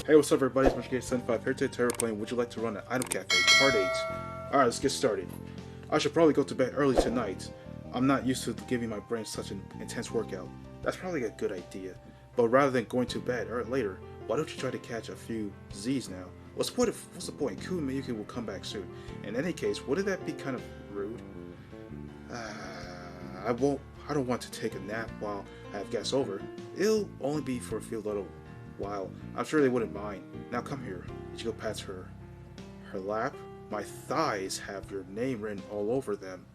Hey, what's up everybody, it's Miyuki75 here today we're playing Would You Like to Run an Idol Cafe, Part 8. Alright, let's get started. I should probably go to bed early tonight. I'm not used to giving my brain such an intense workout. That's probably a good idea. But rather than going to bed or later, why don't you try to catch a few Z's now? What's the point? Ku and Miyuki will come back soon. In any case, wouldn't that be kind of rude? I don't want to take a nap while I have guests over. It'll only be for a few little while. I'm sure they wouldn't mind. Now come here. Ichiko pats her lap. My thighs have your name written all over them.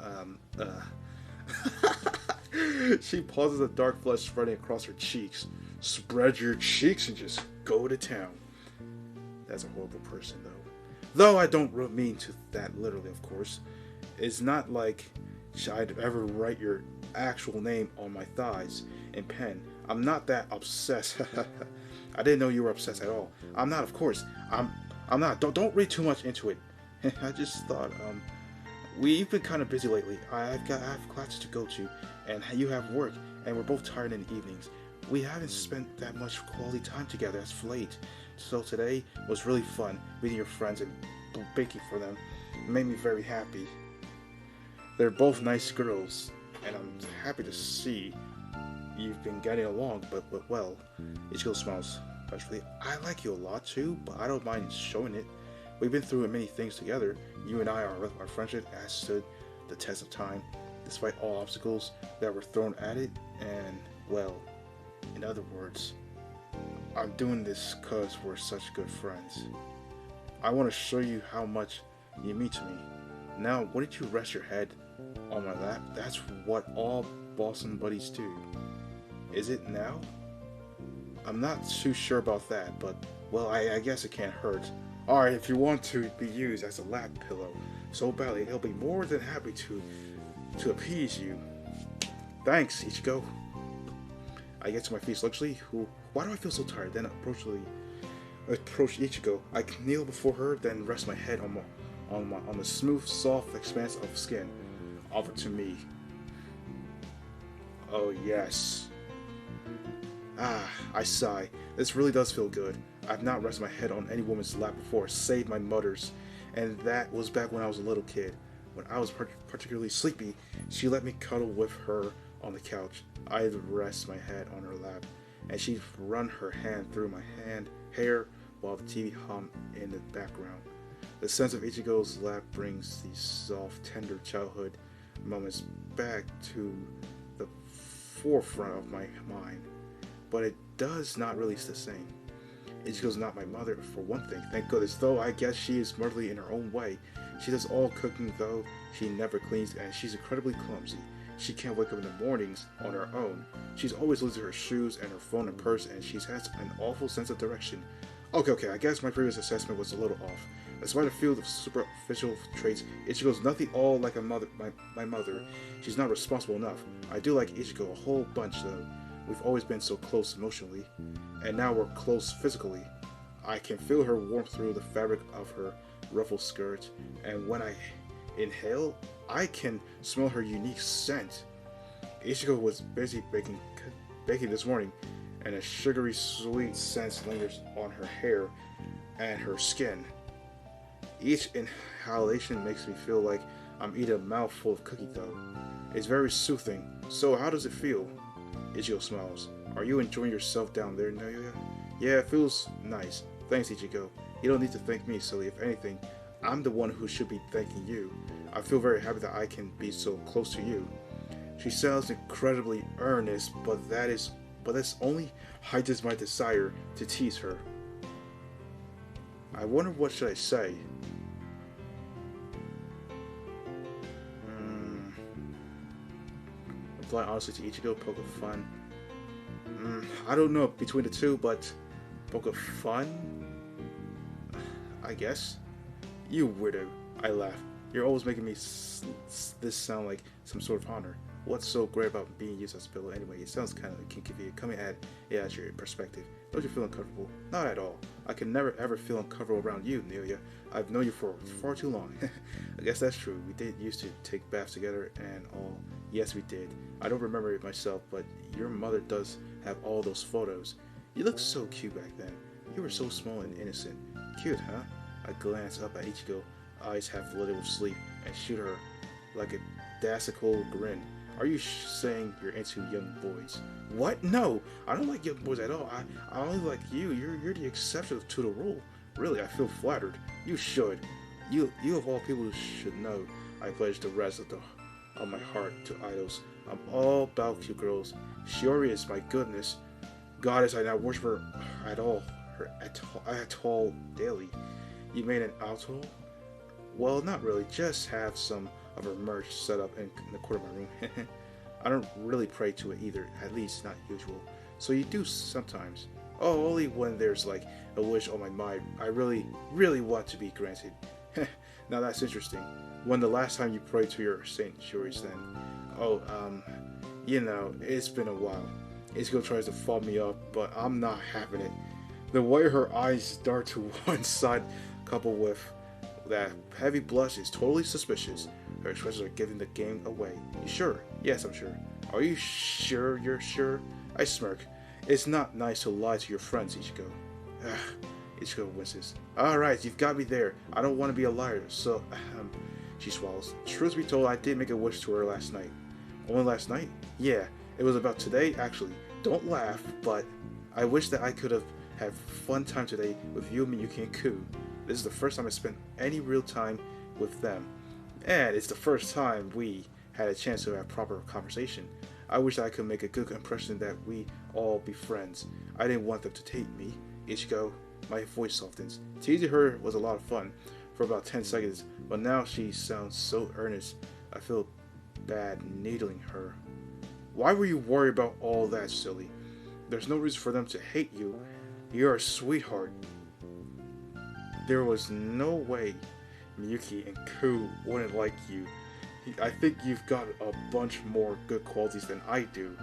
She pauses, a dark flush spreading across her cheeks. Spread your cheeks and just go to town. That's a horrible person, though. Though I don't mean to that literally, of course. It's not like I'd ever write your actual name on my thighs in pen. I'm not that obsessed. I didn't know you were obsessed at all. I'm not, of course. I'm not. Don't read too much into it. I just thought, we've been kind of busy lately. I have classes to go to, and you have work, and we're both tired in the evenings. We haven't spent that much quality time together as of late. So today was really fun meeting your friends and baking for them. It made me very happy. They're both nice girls, and I'm happy to see you've been getting along, but well. Ichiko smiles especially. I like you a lot too, but I don't mind showing it. We've been through many things together. You and our friendship has stood the test of time, despite all obstacles that were thrown at it, and well, in other words, I'm doing this because we're such good friends. I want to show you how much you mean to me. Now, why don't you rest your head on my lap? That's what all Boston buddies do. Is it now? I'm not too sure about that, but well, I guess it can't hurt. Alright, if you want to be used as a lap pillow so badly, he'll be more than happy to appease you. Thanks, Ichiko. I get to my feet slowly. Why do I feel so tired? Then approach Ichiko. I kneel before her, then rest my head on the smooth, soft expanse of skin offered to me. Oh yes. I sigh. This really does feel good. I've not rested my head on any woman's lap before, save my mother's, and that was back when I was a little kid. When I was particularly sleepy, she let me cuddle with her on the couch. I'd rest my head on her lap, and she'd run her hand through my hair while the TV hummed in the background. The sense of Ichiko's lap brings these soft, tender childhood moments back to the forefront of my mind. But it does not really the same. Ichiko's not my mother, for one thing, thank goodness, though I guess she is motherly in her own way. She does all cooking, though she never cleans, and she's incredibly clumsy. She can't wake up in the mornings on her own. She's always losing her shoes and her phone and purse, and she has an awful sense of direction. Okay, I guess my previous assessment was a little off. Despite a few of the superficial traits, Ichiko's nothing all like my mother. She's not responsible enough. I do like Ichiko a whole bunch, though. We've always been so close emotionally, and now we're close physically. I can feel her warmth through the fabric of her ruffled skirt, and when I inhale, I can smell her unique scent. Ichiko was busy baking this morning, and a sugary sweet scent lingers on her hair and her skin. Each inhalation makes me feel like I'm eating a mouthful of cookie dough. It's very soothing. So how does it feel? Ichiko smiles. Are you enjoying yourself down there, Naoya? Yeah, it feels nice. Thanks, Ichiko. You don't need to thank me, silly. If anything, I'm the one who should be thanking you. I feel very happy that I can be so close to you. She sounds incredibly earnest, but that's only heightens my desire to tease her. I wonder what should I say. Reply honestly to Ichiko, poke of fun. I don't know between the two, but poke of fun? I guess. You weirdo. I laugh. You're always making me this sound like some sort of honor. What's so great about being used as a pillow anyway? It sounds kind of kinky coming at it as your perspective. Don't you feel uncomfortable? Not at all. I can never ever feel uncomfortable around you, Nelia. I've known you for far too long. I guess that's true. We did used to take baths together and all. Yes, we did. I don't remember it myself, but your mother does have all those photos. You looked so cute back then. You were so small and innocent. Cute, huh? I glance up at Ichiko, eyes half lit with sleep, and shoot her like a dazzle grin. Are you saying you're into young boys? What? No, I don't like young boys at all. I only like you. You're the exception to the rule. Really, I feel flattered. You should. You of all people should know. I pledge the rest of my heart to idols. I'm all about cute girls. Shiori is my goodness. Goddess, I now worship her at all. At all daily. You made an atoll? Well, not really. Just have some of her merch set up in the corner of my room. I don't really pray to it either, at least not usual. So you do sometimes. Oh, only when there's like a wish on my mind I really, really want to be granted. Now that's interesting. When the last time you prayed to your Saint Shiori's then? Oh, it's been a while. Ichiko tries to fob me up, but I'm not having it. The way her eyes dart to one side, coupled with that heavy blush, is totally suspicious. Her expressions are giving the game away. You sure? Yes, I'm sure. Are you sure you're sure? I smirk. It's not nice to lie to your friends, Ichiko. Ichiko winces. Alright, you've got me there. I don't want to be a liar, so, she swallows. Truth be told, I did make a wish to her last night. Only last night? Yeah, it was about today, actually. Don't laugh, but I wish that I could have had fun time today with you, Miyuki, and Ku. This is the first time I spent any real time with them. And it's the first time we had a chance to have proper conversation. I wish I could make a good impression that we all be friends. I didn't want them to take me. Ichiko, my voice softens. Teasing her was a lot of fun for about 10 seconds, but now she sounds so earnest. I feel bad needling her. Why were you worried about all that, silly? There's no reason for them to hate you. You're a sweetheart. There was no way Miyuki and Ku wouldn't like you. I think you've got a bunch more good qualities than I do.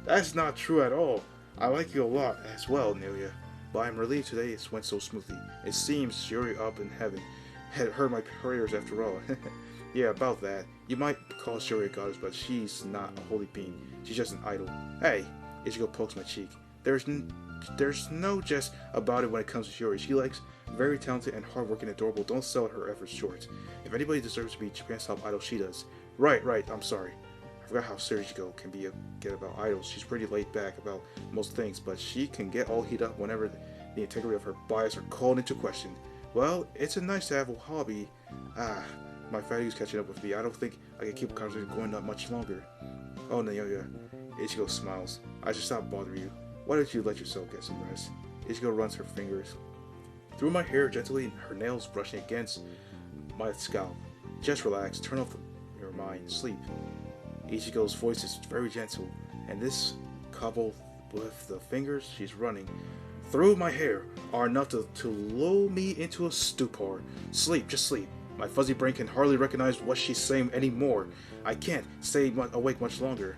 That's not true at all. I like you a lot as well, Nelia. But I'm relieved today it went so smoothly. It seems Shiori up in heaven had heard my prayers after all. Yeah, about that. You might call Shiori a goddess, but she's not a holy being. She's just an idol. Hey, Ichiko pokes my cheek. There's no jest about it when it comes to Shiori. She likes very talented and hardworking, adorable. Don't sell her efforts short. If anybody deserves to be Japan's top idol, she does. Right, I'm sorry. I forgot how serious Ichiko can get about idols. She's pretty laid back about most things, but she can get all heat up whenever the integrity of her bias are called into question. Well, it's a nice to have a hobby. My fatigue's catching up with me. I don't think I can keep a conversation going up much longer. Oh, Naoya. Ichiko smiles. I should stop bothering you. Why don't you let yourself get some rest? Ichiko runs her fingers through my hair gently, her nails brushing against my scalp. Just relax, turn off your mind, sleep. Ichiko's voice is very gentle, and this, coupled with the fingers she's running through my hair, are enough to lull me into a stupor. Sleep, just sleep. My fuzzy brain can hardly recognize what she's saying anymore. I can't stay awake much longer.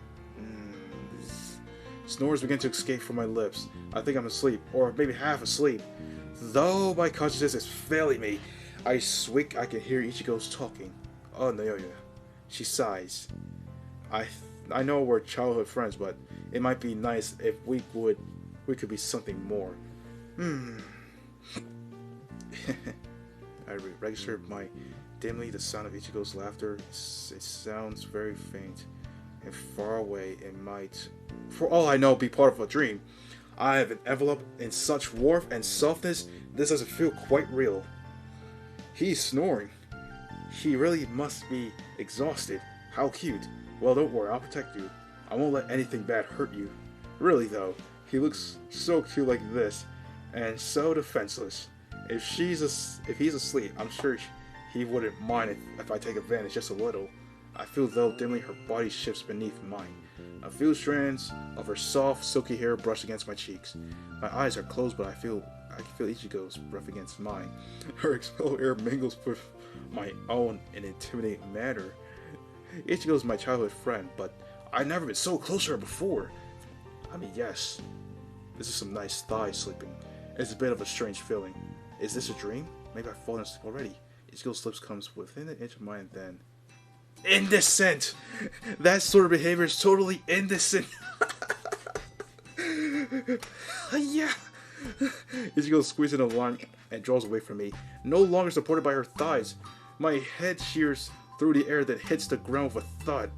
Snores begin to escape from my lips. I think I'm asleep, or maybe half asleep. Though my consciousness is failing me, I can hear Ichiko's talking. Oh, Naoya. She sighs. I know we're childhood friends, but it might be nice if we could be something more. I registered dimly the sound of Ichiko's laughter. It sounds very faint and far away. It might, for all I know, be part of a dream. I have been enveloped in such warmth and softness, this doesn't feel quite real. He's snoring. He really must be exhausted. How cute. Well, don't worry, I'll protect you. I won't let anything bad hurt you. Really though, he looks so cute like this, and so defenseless. If he's asleep, I'm sure he wouldn't mind if I take advantage just a little. I feel though dimly her body shifts beneath mine. A few strands of her soft, silky hair brush against my cheeks. My eyes are closed, but I can feel Ichiko's breath against mine. Her expelled air mingles with my own in an intimidating manner. Ichiko's my childhood friend, but I've never been so close to her before. I mean, yes, this is some nice thigh sleeping. It's a bit of a strange feeling. Is this a dream? Maybe I've fallen asleep already. Ichiko's lips comes within an inch of mine, then indecent! That sort of behavior is totally indecent. Yeah, Ichiko squeezes an alarm and draws away from me, no longer supported by her thighs. My head shears through the air that hits the ground with a thud.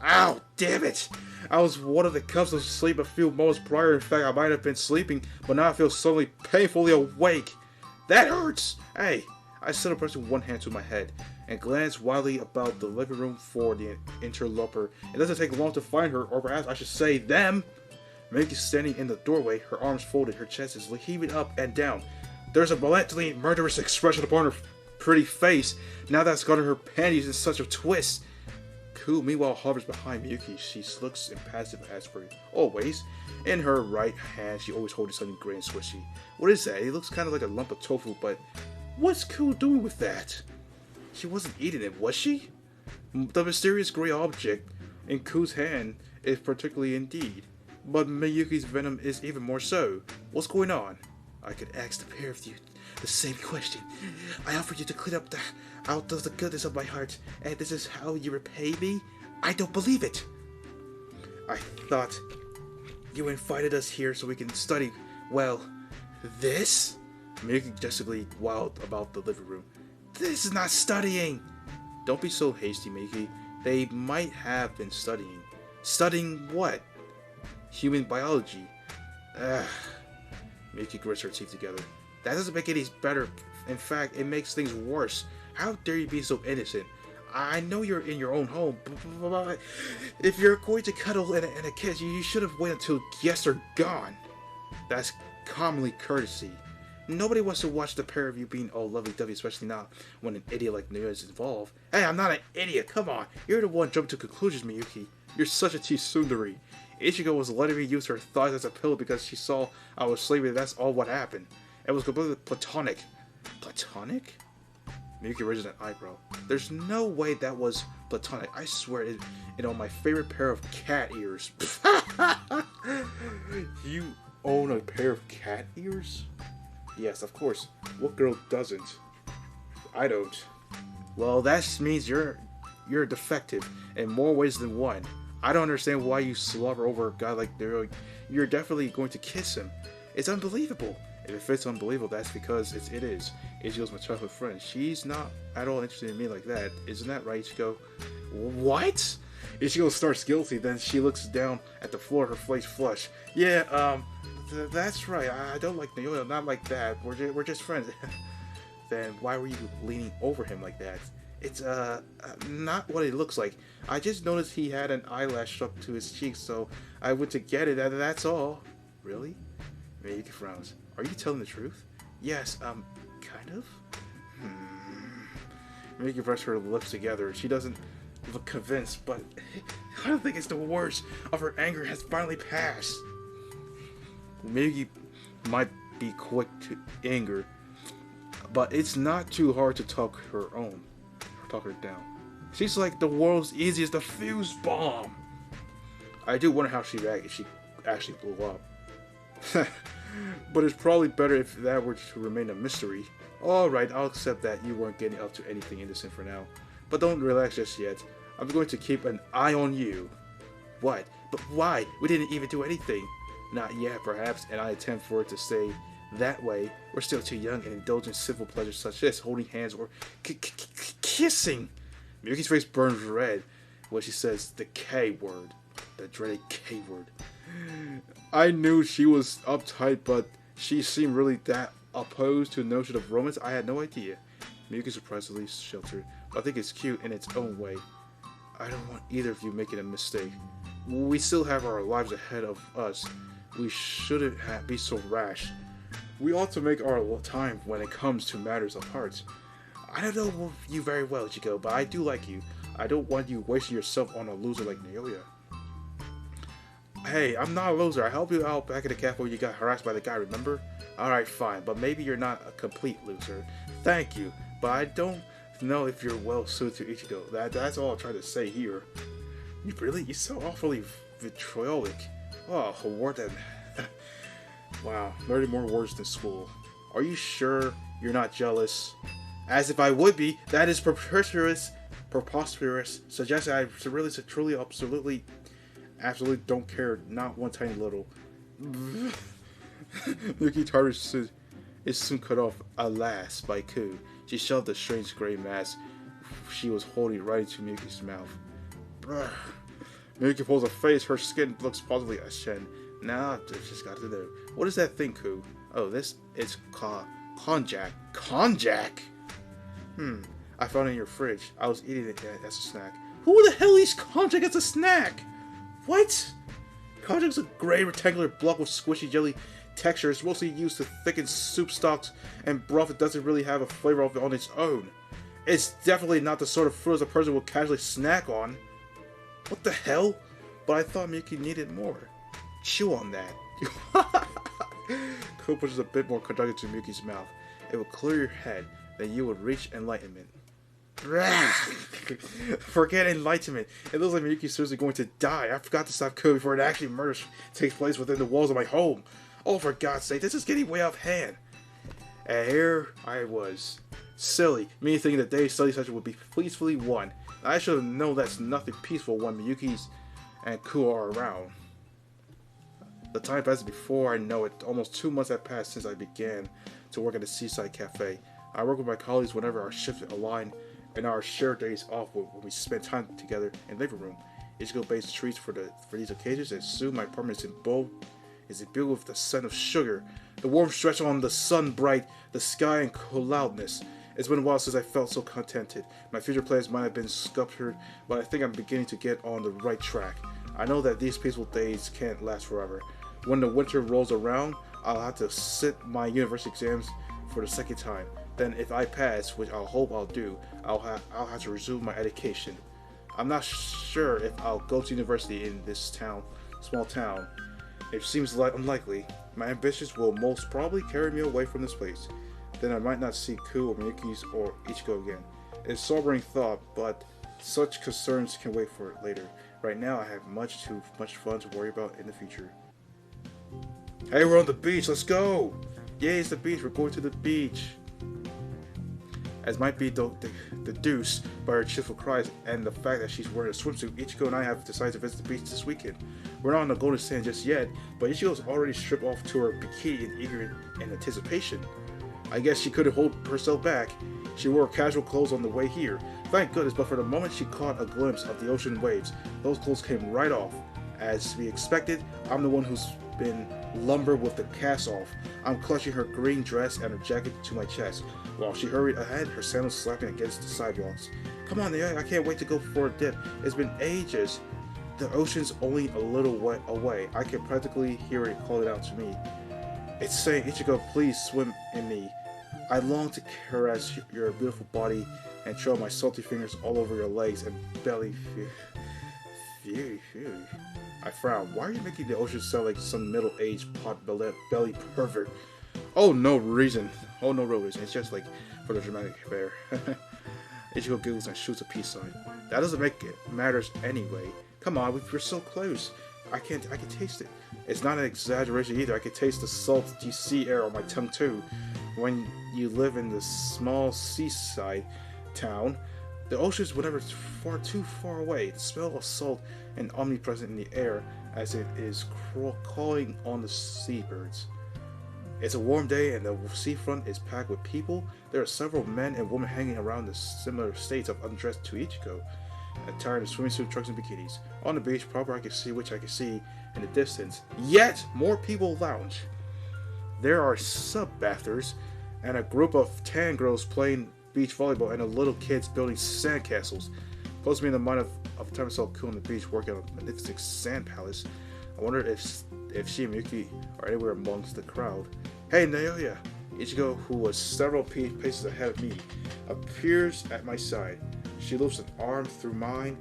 Ow, damn it! I was one of the cubs of sleep a few moments prior. In fact, I might have been sleeping, but now I feel suddenly painfully awake. That hurts! Hey! I set up pressing one hand to my head and glanced wildly about the living room for the interloper. It doesn't take long to find her, or perhaps I should say them. Miyuki standing in the doorway, her arms folded, her chest is heaving up and down. There's a blatantly murderous expression upon her pretty face, now that's gotten her panties in such a twist. Ku, meanwhile, hovers behind Miyuki. She looks impassive as per always. In her right hand, she always holds something gray and squishy. What is that? It looks kind of like a lump of tofu, but what's Ku doing with that? She wasn't eating it, was she? The mysterious gray object in Ku's hand is particularly indeed, but Miyuki's venom is even more so. What's going on? I could ask the pair of you the same question. I offer you to clean up out of the goodness of my heart, and this is how you repay me? I don't believe it. I thought you invited us here so we can study. Well, this? Miyuki gesticulated wild about the living room. This is not studying. Don't be so hasty, Miyuki. They might have been studying. Studying what? Human biology. Miyuki grits her teeth together. That doesn't make it better. In fact, it makes things worse. How dare you be so innocent? I know you're in your own home, but if you're going to cuddle and a kiss, you should have waited until guests are gone. That's commonly courtesy. Nobody wants to watch the pair of you being all lovey-dovey, especially not when an idiot like Naoya is involved. Hey, I'm not an idiot, come on. You're the one jumping to conclusions, Miyuki. You're such a tsundere. Ichiko was letting me use her thighs as a pillow because she saw I was sleeping. That's all what happened. It was completely platonic. Platonic? Miyuki raises an eyebrow. There's no way that was platonic. I swear it on my favorite pair of cat ears. You own a pair of cat ears? Yes, of course. What girl doesn't? I don't. Well, that means you're defective in more ways than one. I don't understand why you slobber over a guy like Daryl. You're definitely going to kiss him. It's unbelievable. If it's unbelievable, that's because it is. Ichiko's my childhood friend. She's not at all interested in me like that. Isn't that right, Ichiko? What? Ichiko starts guilty, then she looks down at the floor, her face flush. Yeah, that's right. I don't like Naoya, not like that. We're just friends. Then why were you leaning over him like that? It's not what it looks like. I just noticed he had an eyelash stuck to his cheek, so I went to get it, and that's all. Really? Miyuki frowns. Are you telling the truth? Yes, kind of? Miyuki presses her lips together. She doesn't look convinced, but I don't think it's the worst of her anger has finally passed. Miyuki might be quick to anger, but it's not too hard to talk her down. She's like the world's easiest to fuse bomb. I do wonder how she reacted if she actually blew up. But it's probably better if that were to remain a mystery. Alright, I'll accept that you weren't getting up to anything innocent for now. But don't relax just yet. I'm going to keep an eye on you. What? But why? We didn't even do anything. Not yet, perhaps, and I intend for it to stay that way. We're still too young and indulge in simple pleasures such as holding hands or kissing. Miyuki's face burns red when she says the K word. The dreaded K word. I knew she was uptight, but she seemed really that opposed to the notion of romance. I had no idea. Miyuki's surprisingly sheltered, but I think it's cute in its own way. I don't want either of you making a mistake. We still have our lives ahead of us. We shouldn't be so rash. We ought to make our time when it comes to matters of heart. I don't know you very well, Ichiko, but I do like you. I don't want you wasting yourself on a loser like Naoya. Hey, I'm not a loser. I helped you out back at the cafe when you got harassed by the guy, remember? Alright, fine, but maybe you're not a complete loser. Thank you, but I don't know if you're well suited to Ichiko. That's all I'm trying to say here. You're so awfully vitriolic. Oh, Warden. Wow, learning more words than school. Are you sure you're not jealous? As if I would be. That is preposterous. Suggests I really, truly, absolutely don't care, not one tiny little. Miyuki Tartar is soon cut off, alas, by Ku. She shoved the strange gray mass she was holding right into Miyuki's mouth. Brr. Miyuki pulls a face, her skin looks positively ashen. Now I've just got to know. What is that thing, Ku? Oh, this is konjac. Konjac? I found it in your fridge. I was eating it as a snack. Who the hell eats konjac as a snack? What? Konjac is a gray rectangular block with squishy jelly texture. It's mostly used to thicken soup stocks and broth. It doesn't really have a flavor of it on its own. It's definitely not the sort of fruit a person would casually snack on. What the hell? But I thought Miyuki needed more. Chew on that. Ko pushes a bit more konjac into Miyuki's mouth. It will clear your head, then you would reach enlightenment. Forget enlightenment. It looks like Miyuki's seriously going to die. I forgot to stop Ko before an actual murder takes place within the walls of my home. Oh, for God's sake, this is getting way off hand. And here I was. Silly, me thinking the day's study session would be peacefully won. I should have known that's nothing peaceful when Miyuki's and Ku are around. The time passes before I know it. Almost 2 months have passed since I began to work at the seaside cafe. I work with my colleagues whenever our shifts align and our shared days off when we spend time together in the living room. Ichiko bakes treats for these occasions, and soon my apartment is imbued with the scent of sugar. The warm stretch on the sun bright, the sky and cloudless. It's been a while since I felt so contented. My future plans might have been sculptured, but I think I'm beginning to get on the right track. I know that these peaceful days can't last forever. When the winter rolls around, I'll have to sit my university exams for the second time. Then if I pass, which I hope I'll do, I'll have to resume my education. I'm not sure if I'll go to university in this small town. It seems unlikely. My ambitions will most probably carry me away from this place. Then I might not see Ku or Miyuki's or Ichiko again. It's a sobering thought, but such concerns can wait for later. Right now I have too much fun to worry about in the future. Hey, we're on the beach, let's go! Yay, it's the beach, we're going to the beach. As might be deduced by her cheerful cries and the fact that she's wearing a swimsuit, Ichiko and I have decided to visit the beach this weekend. We're not on the golden sand just yet, but Ichiko's already stripped off to her bikini in eager anticipation. I guess she couldn't hold herself back. She wore casual clothes on the way here. Thank goodness, but for the moment she caught a glimpse of the ocean waves. Those clothes came right off. As we expected, I'm the one who's been lumbered with the cast off. I'm clutching her green dress and her jacket to my chest, while she hurried ahead, her sandals slapping against the sidewalks. Come on, I can't wait to go for a dip. It's been ages. The ocean's only a little way away. I can practically hear it calling out to me. It's saying, Ichiko, please swim in me. I long to caress your beautiful body and trail my salty fingers all over your legs and belly. Phew. I frown. Why are you making the ocean sound like some middle-aged pot-belly pervert? Oh, no reason. Oh, no real reason. It's just like for the dramatic affair. Ichiko giggles and shoots a peace sign. That doesn't make it matters anyway. Come on, we're so close. I can taste it. It's not an exaggeration either. I can taste the salty sea air on my tongue too. When you live in this small seaside town, the ocean's whenever too far away. The smell of salt and omnipresent in the air as it is calling on the seabirds. It's a warm day and the seafront is packed with people. There are several men and women hanging around in similar states of undress to Ichiko, attired in swimming suit, trucks, and bikinis. On the beach proper, I can see in the distance. Yet more people lounge. There are sub-bathers and a group of tan girls playing beach volleyball and a little kids building sandcastles. Puts me in the mind of the time I saw Ku on the beach working on a magnificent sand palace. I wonder if she and Miyuki are anywhere amongst the crowd. Hey, Naoya! Ichiko, who was several paces ahead of me, appears at my side. She loops an arm through mine,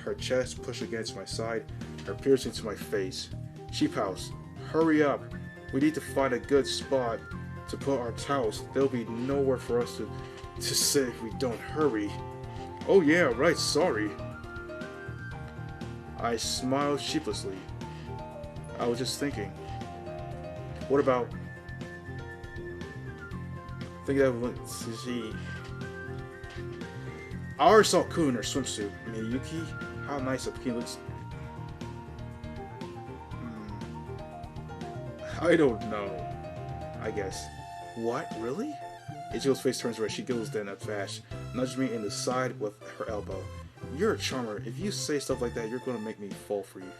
her chest pushed against my side, her piercing to my face. She pouts. Hurry up! We need to find a good spot to put our towels. There'll be nowhere for us to sit if we don't hurry. Oh yeah, right, sorry. I smiled sheepishly. I was just thinking. What about... I think that would see... I already saw Ku in her swimsuit. Miyuki, how nice a bikini looks. I don't know. I guess. What? Really? Ichiko's face turns red. She giggles then abashed, nudges me in the side with her elbow. You're a charmer. If you say stuff like that, you're gonna make me fall for you.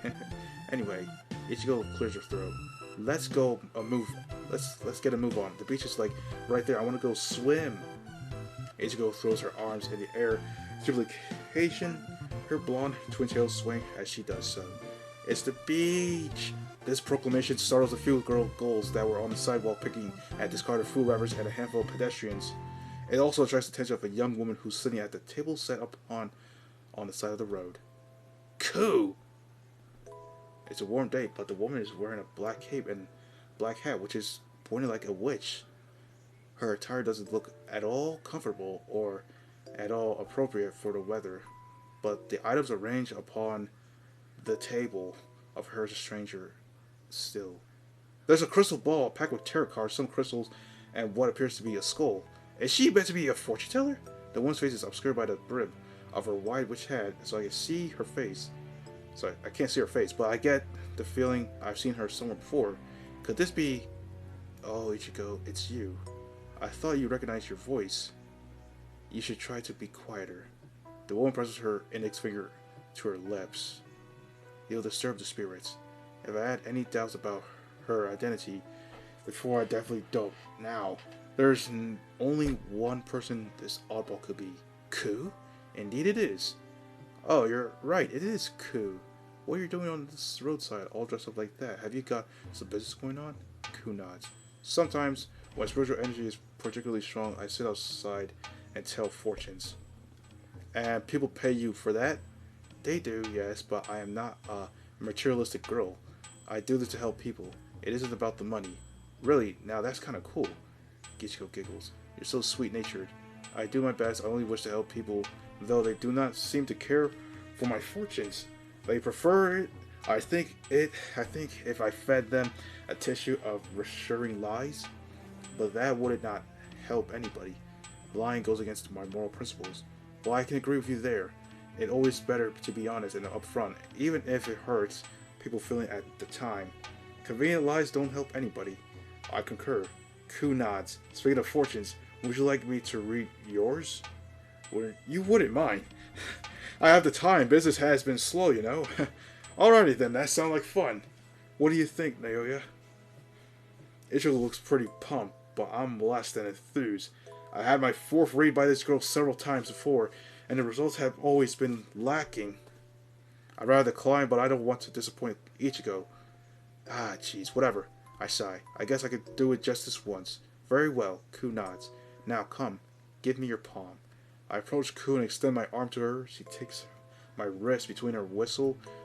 Anyway, Ichiko clears her throat. Let's go a move. Let's get a move on. The beach is like right there. I want to go swim. Ichiko throws her arms in the air. Duplication. Her blonde twin tails swing as she does so. It's the beach. This proclamation startles a few girls that were on the sidewalk picking at discarded food wrappers and a handful of pedestrians. It also attracts the attention of a young woman who's sitting at the table set up on the side of the road. Cool! It's a warm day, but the woman is wearing a black cape and black hat, which is pointed like a witch. Her attire doesn't look at all comfortable or at all appropriate for the weather, but the items arranged upon the table of her is a stranger still. There's a crystal ball packed with tarot cards, some crystals, and what appears to be a skull. Is she meant to be a fortune teller? The woman's face is obscured by the brim of her wide witch hat, so I can see her face. So I can't see her face, but I get the feeling I've seen her somewhere before. Could this be... Oh, Ichiko, it's you. I thought you recognized your voice. You should try to be quieter. The woman presses her index finger to her lips. You'll disturb the spirits. If I had any doubts about her identity before, I definitely don't now. There's only one person this oddball could be. Ku? Indeed it is. Oh, you're right, it is Ku. What are you doing on this roadside, all dressed up like that? Have you got some business going on? Ku nods. Sometimes, when spiritual energy is particularly strong, I sit outside and tell fortunes. And people pay you for that? They do, yes, but I am not a materialistic girl. I do this to help people. It isn't about the money. Really, now that's kind of cool. Ichiko giggles. You're so sweet-natured. I do my best. I only wish to help people, though they do not seem to care for my fortunes. They prefer it. I think if I fed them a tissue of reassuring lies, but that would not help anybody. Lying goes against my moral principles. Well, I can agree with you there. It's always better to be honest and upfront, even if it hurts people feeling at the time. Convenient lies don't help anybody. I concur. Ku nods. Speaking of fortunes, would you like me to read yours? You wouldn't mind. I have the time. Business has been slow, you know. Alrighty then, that sounds like fun. What do you think, Naoya? Ichiko looks pretty pumped, but I'm less than enthused. I had my fourth read by this girl several times before, and the results have always been lacking. I'd rather decline, but I don't want to disappoint Ichiko. Ah, jeez, whatever. I sigh. I guess I could do it just this once. Very well, Ku nods. Now come, give me your palm. I approach Ku and extend my arm to her. She takes my wrist between her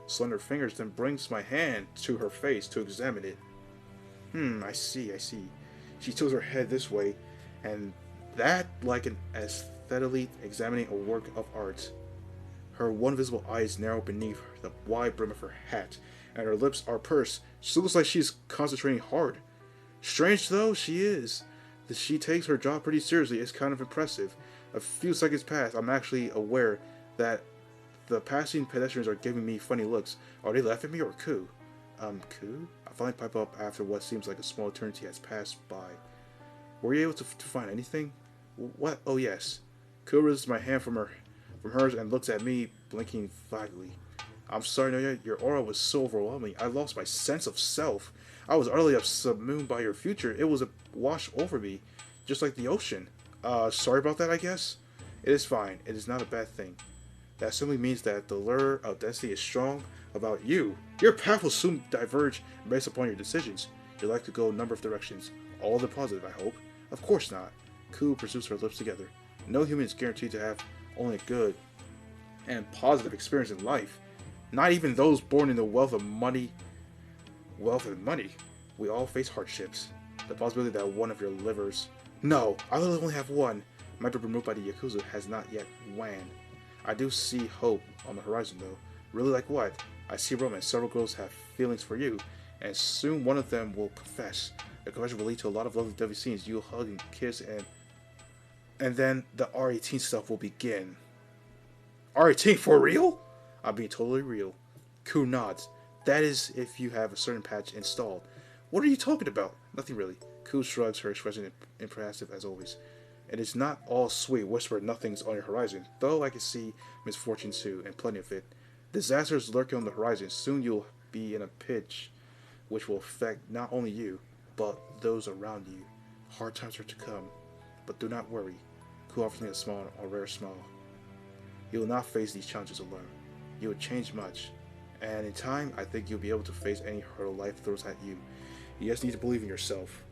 slender fingers, then brings my hand to her face to examine it. I see. She tilts her head this way, and that like an aesthetically examining a work of art. Her one visible eye is narrow beneath the wide brim of her hat, and her lips are pursed. She looks like she's concentrating hard. Strange though she is. She takes her job pretty seriously. It's kind of impressive. A few seconds pass. I'm actually aware that the passing pedestrians are giving me funny looks. Are they laughing at me or Ku? Ku? I finally pipe up after what seems like a small eternity has passed by. Were you able to find anything? What? Oh yes. Ku raises my hand from hers and looks at me, blinking vaguely. I'm sorry, Noya, your aura was so overwhelming. I lost my sense of self. I was utterly subsumed by your future. It was a wash over me, just like the ocean. Sorry about that, I guess? It is fine. It is not a bad thing. That simply means that the lure of destiny is strong about you. Your path will soon diverge based upon your decisions. You like to go a number of directions. All of them positive, I hope. Of course not. Ku pursues her lips together. No human is guaranteed to have only a good and positive experience in life. Not even those born in the wealth and money. We all face hardships. The possibility that one of your livers... No, I literally only have one. Might be removed by the Yakuza has not yet waned. I do see hope on the horizon though. Really like what? I see romance. Several girls have feelings for you, and soon one of them will confess. The confession will lead to a lot of lovely dovey scenes. You'll hug and kiss, and then the R18 stuff will begin. R18 for real? I'm being totally real. Ku nods. That is if you have a certain patch installed. What are you talking about? Nothing really. Ku shrugs, her expression impassive as always. And it's not all sweet whisper nothing's on your horizon, though I can see misfortune too, and plenty of it. Disasters lurking on the horizon. Soon you'll be in a pitch which will affect not only you, but those around you. Hard times are to come, but do not worry. Ku offers me a smile, a rare smile. You will not face these challenges alone. You will change much, and in time, I think you'll be able to face any hurdle life throws at you. You just need to believe in yourself.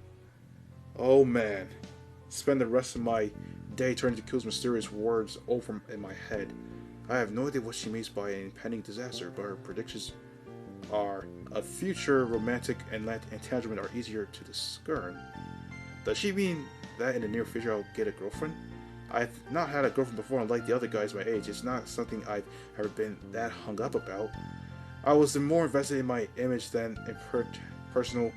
Oh man, spend the rest of my day turning to Ku's mysterious words over in my head. I have no idea what she means by an impending disaster, but her predictions are a future romantic and entanglement are easier to discern. Does she mean that in the near future I'll get a girlfriend? I've not had a girlfriend before, unlike the other guys my age. It's not something I've ever been that hung up about. I was more invested in my image than in personal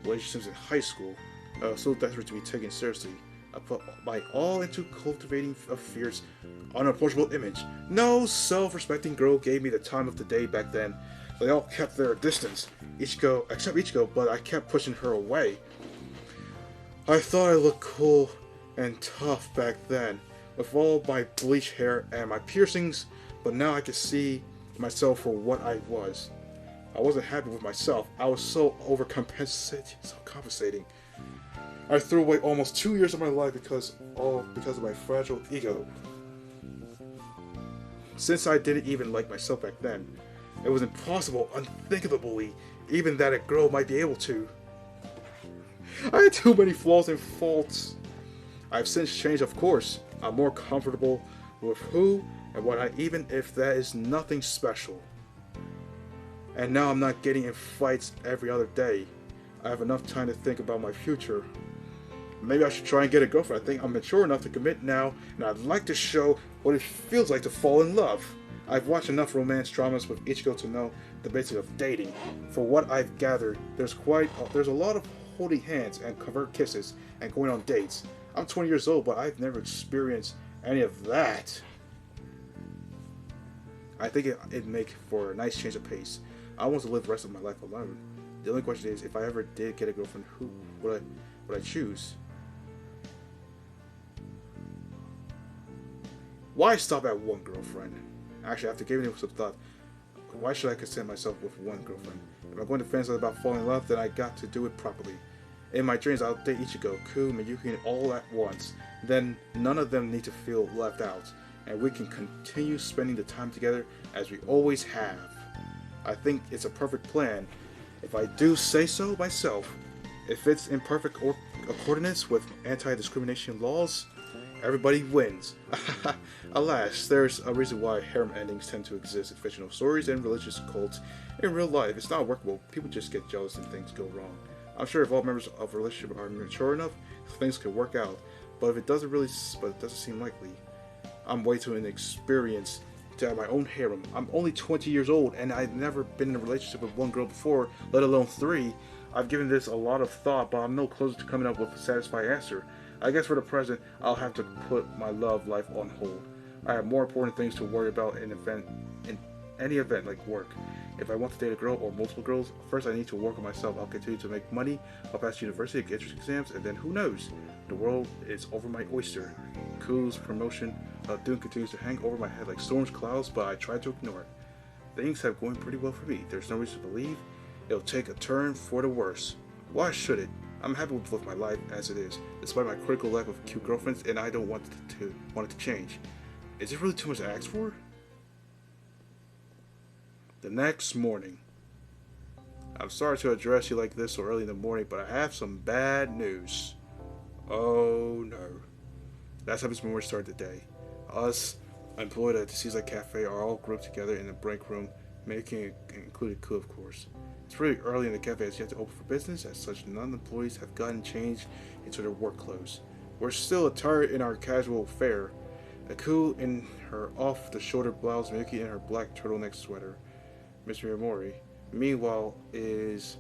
relationships in high school. I was so desperate to be taken seriously. I put my all into cultivating a fierce, unapproachable image. No self-respecting girl gave me the time of the day back then. They all kept their distance, Ichiko, except Ichiko, but I kept pushing her away. I thought I looked cool and tough back then, with all my bleached hair and my piercings, but now I could see myself for what I was. I wasn't happy with myself. I was so compensating. I threw away almost 2 years of my life because of my fragile ego. Since I didn't even like myself back then, it was impossible, unthinkably, even that a girl might be able to. I had too many flaws and faults. I've since changed, of course. I'm more comfortable with who and what I, even if that is nothing special. And now I'm not getting in fights every other day. I have enough time to think about my future. Maybe I should try and get a girlfriend. I think I'm mature enough to commit now, and I'd like to show what it feels like to fall in love. I've watched enough romance dramas with Ichiko to know the basics of dating. For what I've gathered, there's a lot of holding hands and covert kisses and going on dates. I'm 20 years old, but I've never experienced any of that. I think it'd make for a nice change of pace. I want to live the rest of my life alone. The only question is, if I ever did get a girlfriend, who would I choose? Why stop at one girlfriend? Actually, after giving it some thought, why should I concern myself with one girlfriend? If I'm going to fantasize about falling in love, then I got to do it properly. In my dreams, I'll date Ichiko, Ku, Miyuki, all at once. Then none of them need to feel left out, and we can continue spending the time together as we always have. I think it's a perfect plan. If I do say so myself, if it's in perfect accordance with anti-discrimination laws, everybody wins. Alas, there's a reason why harem endings tend to exist in fictional stories and religious cults. In real life, it's not workable. People just get jealous and things go wrong. I'm sure if all members of a relationship are mature enough, things could work out. But if it doesn't seem likely. I'm way too inexperienced to have my own harem. I'm only 20 years old, and I've never been in a relationship with one girl before, let alone 3. I've given this a lot of thought, but I'm no closer to coming up with a satisfying answer. I guess for the present, I'll have to put my love life on hold. I have more important things to worry about in any event like work. If I want to date a girl or multiple girls, first I need to work on myself. I'll continue to make money, I'll pass university, get entrance exams, and then who knows? The world is over my oyster. Ku's promotion Dune continues to hang over my head like storm clouds, but I try to ignore it. Things have going pretty well for me. There's no reason to believe it'll take a turn for the worse. Why should it? I'm happy with my life as it is, despite my critical lack of cute girlfriends, and I don't want it to change. Is it really too much to ask for? The next morning. I'm sorry to address you like this so early in the morning, but I have some bad news. Oh no. That's how this morning started the day. Us, employed at the Seaside Cafe, are all grouped together in the break room, making included Ku, of course. It's really early and the cafe has yet to open for business. As such, none of the employees have gotten changed into their work clothes. We're still attired in our casual fare. Ku in her off-the-shoulder blouse, Miyuki in her black turtleneck sweater. Miss Miyamori, meanwhile, is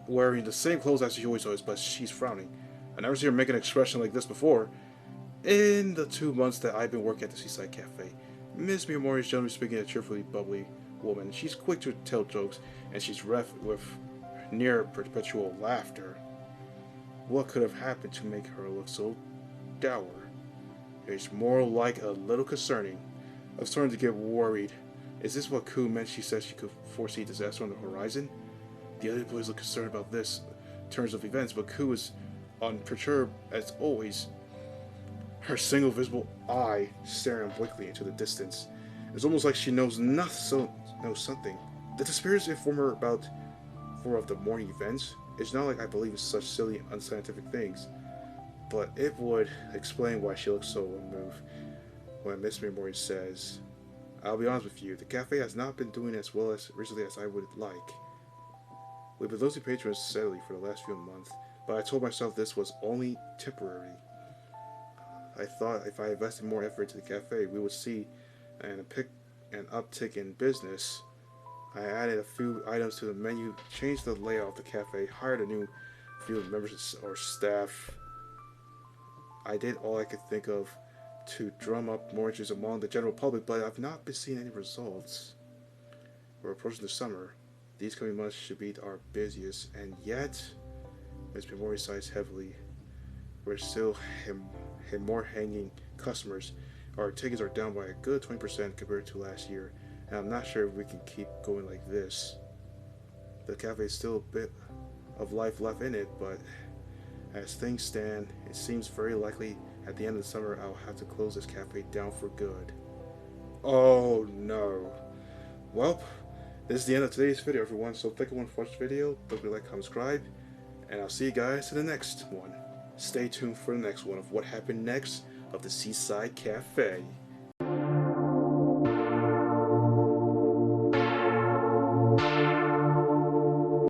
wearing the same clothes as she always does, but she's frowning. I never seen her make an expression like this before. In the 2 months that I've been working at the Seaside Cafe, Miss Miyamori is generally speaking a cheerfully bubbly woman. She's quick to tell jokes, and she's reft with near perpetual laughter. What could have happened to make her look so dour? It's more like a little concerning. I was starting to get worried. Is this what Ku meant she said she could foresee disaster on the horizon? The other boys look concerned about this turns of events, but Ku is unperturbed as always, her single visible eye staring obliquely into the distance. It's almost like she knows nothing, knows something. Did the spirits inform her about of the morning events? It's not like I believe in such silly, unscientific things, but it would explain why she looks so unmoved when Miss Mimori says, I'll be honest with you, the cafe has not been doing as well as recently as I would like. We've been losing patrons steadily for the last few months, but I told myself this was only temporary. I thought if I invested more effort into the cafe, we would see an uptick in business. I added a few items to the menu, changed the layout of the cafe, hired a new few members or staff. I did all I could think of to drum up more interest among the general public, but I've not been seeing any results. We're approaching the summer. These coming months should be our busiest, and yet, Ms. Mimori sighs heavily. We're still more hanging customers. Our tickets are down by a good 20% compared to last year, and I'm not sure if we can keep going like this. The cafe is still a bit of life left in it, but as things stand, it seems very likely at the end of the summer I'll have to close this cafe down for good. Oh no. Well, this is the end of today's video, everyone, so thank you for watching the video. Don't forget to like, comment, subscribe, and I'll see you guys in the next one. Stay tuned for the next one of what happened next of the Seaside Cafe.